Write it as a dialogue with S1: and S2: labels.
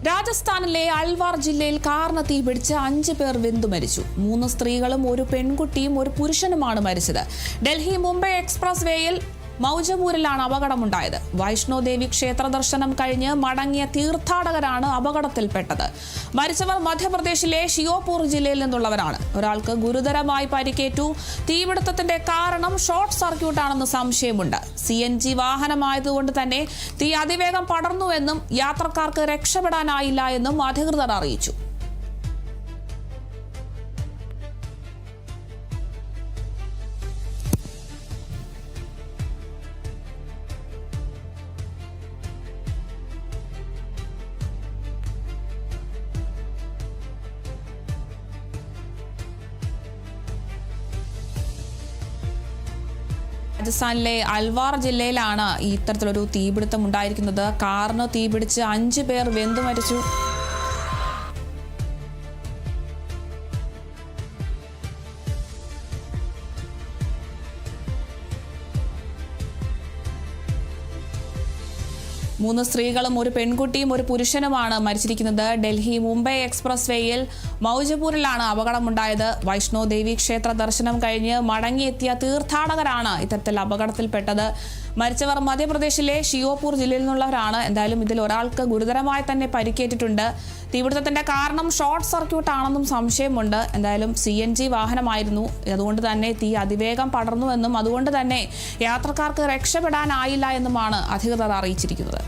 S1: രാജസ്ഥാനിലെ അൽവാർ ജില്ലയിൽ കാറിന് തീപിടിച്ച് 5 പേർ വെന്തു മരിച്ചു. 3 സ്ത്രീകളും ഒരു പെൺകുട്ടിയും ഒരു പുരുഷനുമാണ് മരിച്ചത്. ഡൽഹി മുംബൈ എക്സ്പ്രസ് വേയിൽ മൗജപൂരിലാണ് അപകടമുണ്ടായത്. വൈഷ്ണോദേവി ക്ഷേത്ര ദർശനം കഴിഞ്ഞ് മടങ്ങിയ തീർത്ഥാടകരാണ് അപകടത്തിൽപ്പെട്ടത്. മരിച്ചവർ മധ്യപ്രദേശിലെ ഷിയോപൂർ ജില്ലയിൽ നിന്നുള്ളവരാണ്. ഒരാൾക്ക് ഗുരുതരമായി പരിക്കേറ്റു. തീപിടുത്തത്തിന്റെ കാരണം ഷോർട്ട് സർക്യൂട്ടാണെന്ന് സംശയമുണ്ട്. CNG വാഹനമായതുകൊണ്ട് തന്നെ തീ അതിവേഗം പടർന്നുവെന്നും യാത്രക്കാർക്ക് രക്ഷപ്പെടാനായില്ല എന്നും അധികൃതർ അറിയിച്ചു. രാജസ്ഥാനിലെ അൽവാർ ജില്ലയിലാണ് ഇത്തരത്തിലൊരു തീപിടുത്തം ഉണ്ടായിരിക്കുന്നത്. കാറിന് തീപിടിച്ച് 5 പേർ വെന്തു മരിച്ചു. മൂന്ന് സ്ത്രീകളും ഒരു പെൺകുട്ടിയും ഒരു പുരുഷനുമാണ് മരിച്ചിരിക്കുന്നത്. ഡൽഹി മുംബൈ എക്സ്പ്രസ് വേയിൽ മൗജപൂരിലാണ് അപകടമുണ്ടായത്. വൈഷ്ണോദേവി ക്ഷേത്ര ദർശനം കഴിഞ്ഞ് മടങ്ങിയെത്തിയ തീർത്ഥാടകരാണ് ഇത്തരത്തിൽ അപകടത്തിൽപ്പെട്ടത്. മരിച്ചവർ മധ്യപ്രദേശിലെ ഷിയോപൂർ ജില്ലയിൽ നിന്നുള്ളവരാണ്. എന്തായാലും ഇതിൽ ഒരാൾക്ക് ഗുരുതരമായി തന്നെ പരിക്കേറ്റിട്ടുണ്ട്. തീപിടുത്തത്തിന്റെ കാരണം ഷോർട്ട് സർക്യൂട്ട് ആണെന്നും സംശയമുണ്ട്. എന്തായാലും CNG വാഹനമായിരുന്നു. അതുകൊണ്ട് തന്നെ തീ അതിവേഗം പടർന്നുവെന്നും അതുകൊണ്ട് തന്നെ യാത്രക്കാർക്ക് രക്ഷപ്പെടാനായില്ല എന്നുമാണ് അധികൃതർ അറിയിച്ചിരിക്കുന്നത്.